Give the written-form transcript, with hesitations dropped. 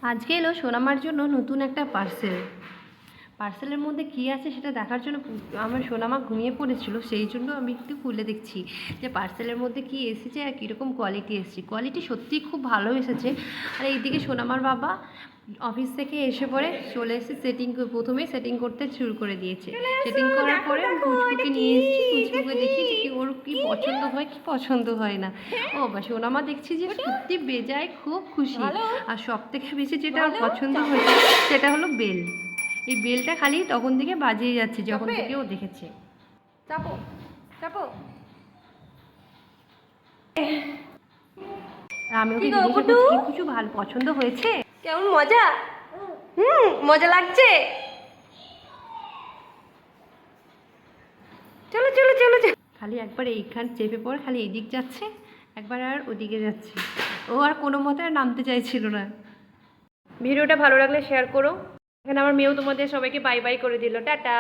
আজকে এলো সোনামার জন্য নতুন একটা পার্সেলের মধ্যে কী আছে সেটা দেখার জন্য আমার সোনামা ঘুমিয়ে পড়েছিল, সেই জন্য আমি একটু খুলে দেখছি যে পার্সেলের মধ্যে কী এসেছে আর কীরকম কোয়ালিটি এসেছে। কোয়ালিটি সত্যিই খুব ভালো এসেছে। আর এইদিকে সোনামার বাবা অফিস থেকে এসে পরে চলে এসে প্রথমেই সেটিং করতে শুরু করে দিয়েছে। সেটিং করার পরে পুচকুকে নিয়ে এসেছি, পুচকুকে দেখি যে কি ওর কী পছন্দ হয় কি পছন্দ হয় না। ও বা সোনামা দেখছি যে সত্যি বেজায় খুব খুশি। আর সব থেকে বেশি যেটা ওর পছন্দ হয়েছে সেটা হলো বেল। এই বেলটা খালি তখন থেকে বাজিয়ে যাচ্ছে যখন থেকে ও দেখেছে। চাপো চাপো। আমি ওকে জিজ্ঞেস করছি কি কিছু ভালো পছন্দ হয়েছে, কেমন মজা? মজা লাগছে। চলো চলো চলো চলো। খালি একবার এইখান চেপে পড়ে খালি এদিক যাচ্ছে, একবার আর ওদিকে যাচ্ছে। ও আর কোনো মতে আর নামতে চাইছিল না। ভিডিওটা ভালো লাগলে শেয়ার করো। এখানে আমার মেয়েও তোমাদের সবাইকে বাই বাই করে দিল, টাটা।